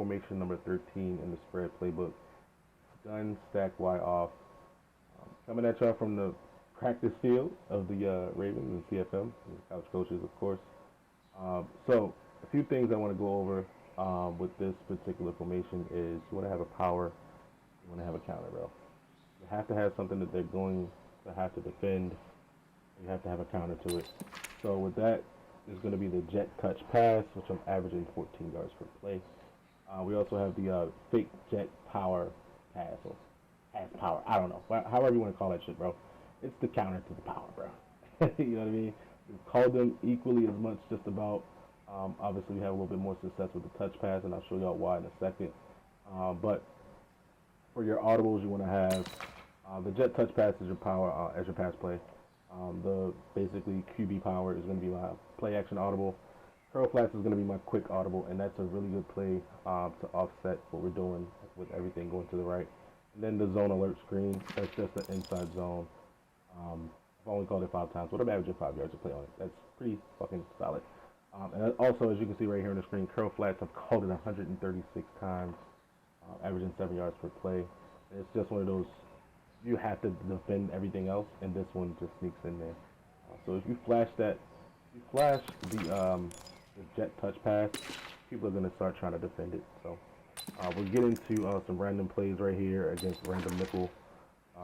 formation number 13 in the spread playbook. Gun, stack, Y off. Coming at y'all from the practice field of the Ravens and CFM, the couch coaches, of course. So, a few things I want to go over with this particular formation is you want to have a power, you want to have a counter, bro. You have to have something that they're going to have to defend. You have to have a counter to it. So with that, is going to be the jet touch pass, which I'm averaging 14 yards per play. We also have the fake jet power pass, or pass power. I don't know. However you want to call that shit, bro. It's the counter to the power, bro. You know what I mean? We've called them equally as much, just about. Obviously, we have a little bit more success with the touch pass, and I'll show y'all why in a second. But for your audibles, you want to have the jet touch pass as your power, as your pass play. The basically QB power is going to be my play action audible. Curl flats is going to be my quick audible, and that's a really good play to offset what we're doing with everything going to the right. And then the zone alert screen, that's just the inside zone. I've only called it 5 times, but I'm averaging 5 yards to play on it. That's pretty fucking solid. And also, as you can see right here on the screen, curl flats, I've called it 136 times, averaging 7 yards per play. And it's just one of those, you have to defend everything else, and this one just sneaks in there. So if you flash that, you flash the jet touch pass, people are going to start trying to defend it. So we'll get into some random plays right here against random nickel.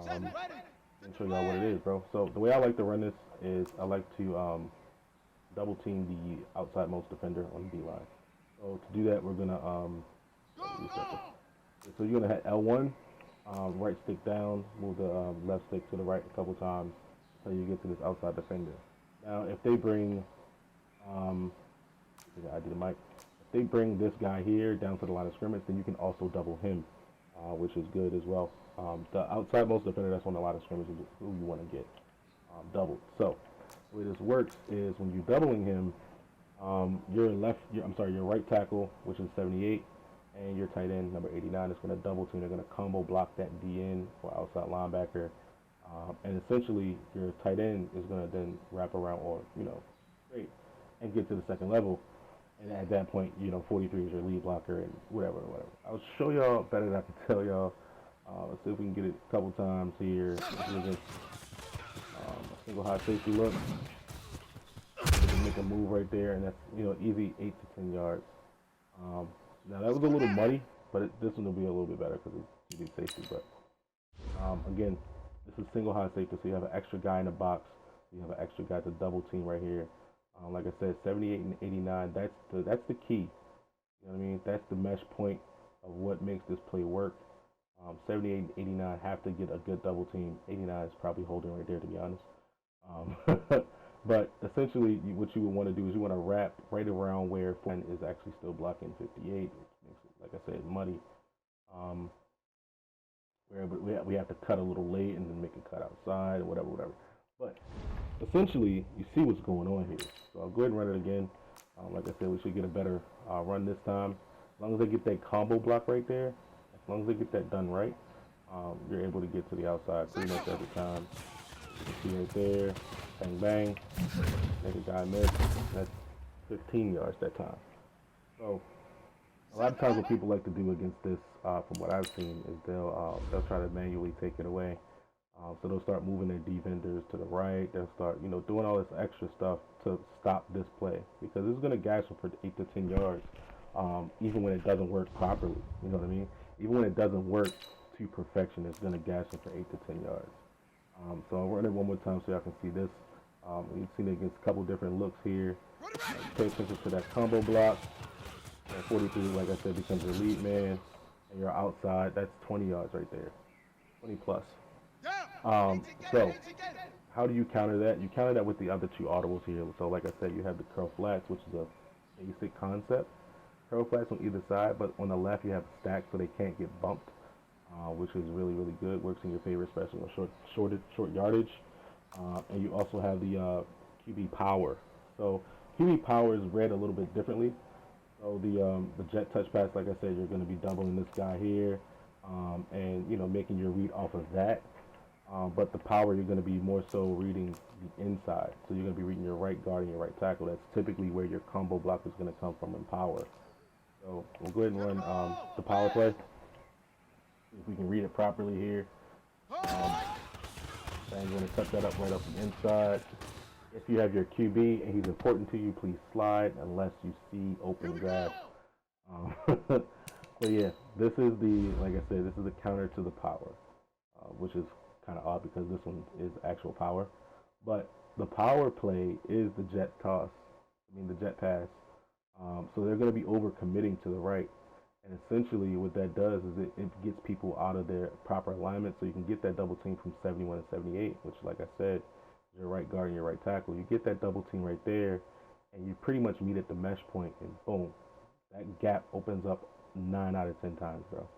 And show y'all what it is, bro. So the way I like to run this is I like to double team the outside most defender on the D line. So to do that, we're gonna so you're gonna hit L1, right stick down, move the left stick to the right a couple times until you get to this outside defender. Now, if they bring, I did the mic. If they bring this guy here down to the line of scrimmage, then you can also double him, which is good as well. The outside most defender that's on the line of scrimmage is who you want to get doubled. So the way this works is when you're doubling him, your right tackle, which is 78, and your tight end, number 89, is going to double team. They're going to combo block that DN or outside linebacker. And essentially, your tight end is going to then wrap around or, straight and get to the second level. And at that point, 43 is your lead blocker and whatever. I'll show y'all better than I can tell y'all. Let's see if we can get it a couple times here. This is just a single high safety look. Make a move right there, and that's, easy 8 to 10 yards. Now, that was a little muddy, but this one will be a little bit better because it's easy safety. But, again, this is single high safety, so you have an extra guy in the box. You have an extra guy to double team right here. Like I said, 78 and 89, that's the key. You know what I mean? That's the mesh point of what makes this play work. 78 and 89 have to get a good double team. 89 is probably holding right there, to be honest. But essentially, what you would want to do is you want to wrap right around where Foreman is actually still blocking 58, which makes it, like I said, muddy. Where we have to cut a little late and then make a cut outside or whatever. But essentially, you see what's going on here. So I'll go ahead and run it again. Like I said, we should get a better run this time. As long as they get that combo block right there, as long as they get that done right, you're able to get to the outside pretty much every time. You can see right there, bang bang, make a guy miss. That's 15 yards that time. So a lot of times what people like to do against this, from what I've seen, is they'll try to manually take it away. So they'll start moving their defenders to the right. They'll start, doing all this extra stuff to stop this play, because it's going to gash them for 8 to 10 yards, even when it doesn't work properly. You know what I mean? Even when it doesn't work to perfection, it's going to gash them for 8 to 10 yards. So I'll run it one more time so y'all can see this. You've seen it against a couple different looks here. Pay attention to that combo block. That 43, like I said, becomes your lead man, and you're outside. That's 20 yards right there, 20 plus. So how do you counter that? You counter that with the other two audibles here. So like I said, you have the curl flats, which is a basic concept. Curl flats on either side, but on the left you have stacks so they can't get bumped, which is really, really good. Works in your favor, especially on short yardage. And you also have the QB power. So QB power is read a little bit differently. So the jet touch pass, like I said, you're going to be doubling this guy here, and making your read off of that. But the power, you're going to be more so reading the inside. So you're going to be reading your right guard and your right tackle. That's typically where your combo block is going to come from in power. So we'll go ahead and run the power play. See if we can read it properly here. I'm going to cut that up right up the inside. If you have your QB and he's important to you, please slide unless you see open grab. But yeah, this is like I said, this is the counter to the power, which is kind of odd because this one is actual power. But the power play is the jet toss, the jet pass. So they're going to be over committing to the right. And essentially what that does is it gets people out of their proper alignment, so you can get that double team from 71 to 78, which, like I said, is your right guard and your right tackle. You get that double team right there, and you pretty much meet at the mesh point, and boom, that gap opens up 9 out of 10 times, bro.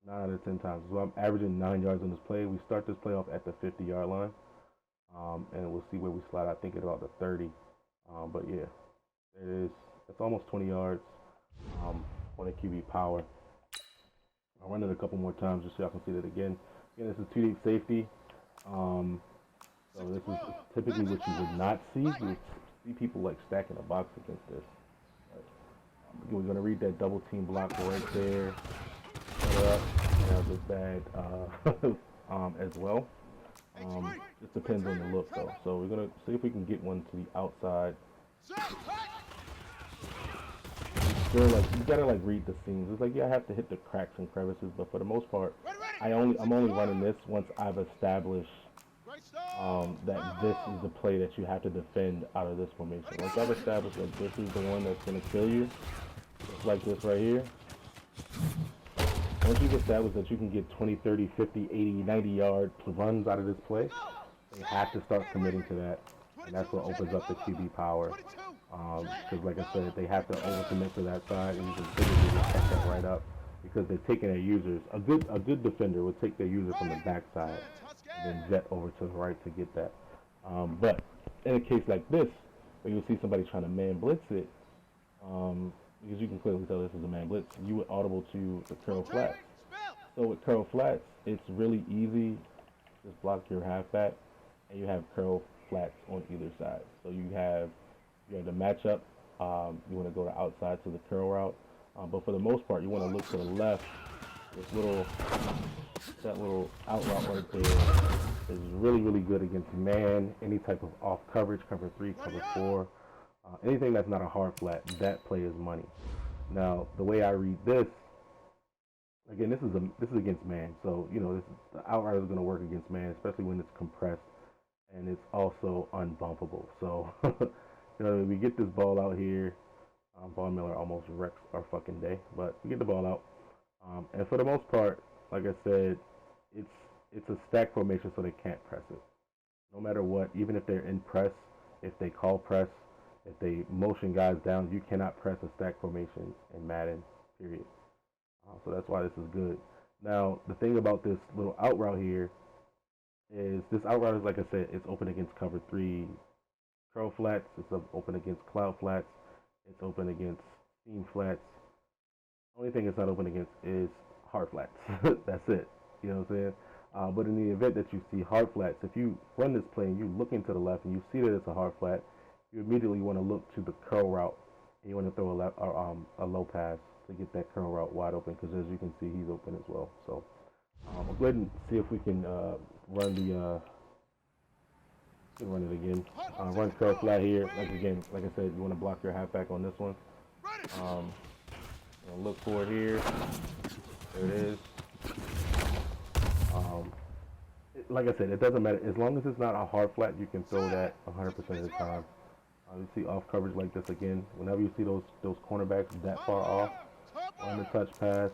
9 out of 10 times. So I'm averaging 9 yards on this play. We start this play off at the 50-yard line, and we'll see where we slide. I think at about the 30. But yeah, it is. It's almost 20 yards. On a QB power. I'll run it a couple more times just so y'all can see that again. Again, this is 2 deep safety. So this is typically what you would not see. You would see people like stacking a box against this. We're going to read that double team block right there. Set up. Have this bad as well. Just depends on the look though. So we're going to see if we can get one to the outside. So like you gotta like read the seams. It's like I have to hit the cracks and crevices, but for the most part, I'm only running this once I've established that this is the play that you have to defend out of this formation. Once I've established that this is the one that's gonna kill you, just like this right here. Once you've established that you can get 20, 30, 50, 80, 90 yard runs out of this play, they have to start committing to that, and that's what opens up the QB power. Because like I said, they have to overcommit to that side, and you can typically just cut that right up because they're taking their users. A good defender would take their user from the backside and then jet over to the right to get that. But in a case like this, where you'll see somebody trying to man blitz it, because you can clearly tell this is a man blitz, you would audible to the curl flats. So with curl flats, it's really easy. Just block your halfback, and you have curl flats on either side. So you have the matchup. You want to go to outside to the curl route, but for the most part, you want to look to the left. That little out route right there is really, really good against man. Any type of off coverage, cover 3, cover 4, anything that's not a hard flat, that play is money. Now, the way I read this, again, this is against man, so the out route is going to work against man, especially when it's compressed and it's also unbumpable. So. We get this ball out here. Von Miller almost wrecks our fucking day, but we get the ball out. And for the most part, like I said, it's a stack formation, so they can't press it. No matter what, even if they're in press, if they call press, if they motion guys down, you cannot press a stack formation in Madden, period. So that's why this is good. Now, the thing about this little out route here is this out route is, like I said, it's open against cover 3. Curl flats, it's open against cloud flats, it's open against seam flats. Only thing it's not open against is hard flats. That's it. You know what I'm saying? But in the event that you see hard flats, if you run this play and you look into the left and you see that it's a hard flat, you immediately want to look to the curl route and you want to throw a low pass to get that curl route wide open, because as you can see, he's open as well. So we'll go ahead and see if we can run it again. Run curl flat here. Like I said, you want to block your halfback on this one. Look for it here. There it is. Like I said, it doesn't matter. As long as it's not a hard flat, you can throw that 100% of the time. You see off coverage like this again. Whenever you see those cornerbacks that far off on the touch pass,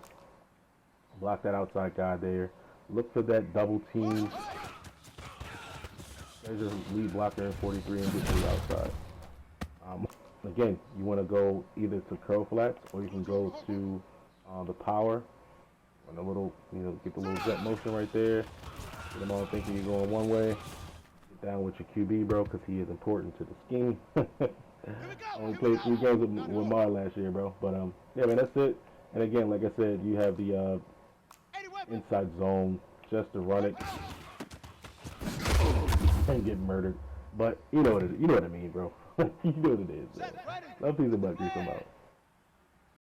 block that outside guy there. Look for that double team. There's your lead blocker in 43 and get to the outside. Again, you want to go either to curl flats or you can go to the power. And a little, get the little jet motion right there. Get them all thinking you're going one way. Get down with your QB, bro, because he is important to the scheme. Only played 3 games with Mar last year, bro. But yeah, man, that's it. And again, like I said, you have the inside zone just to run it and get murdered. But you know what I mean, bro. You know what it is, man. Love, peace, and butt. Peace, I'm out.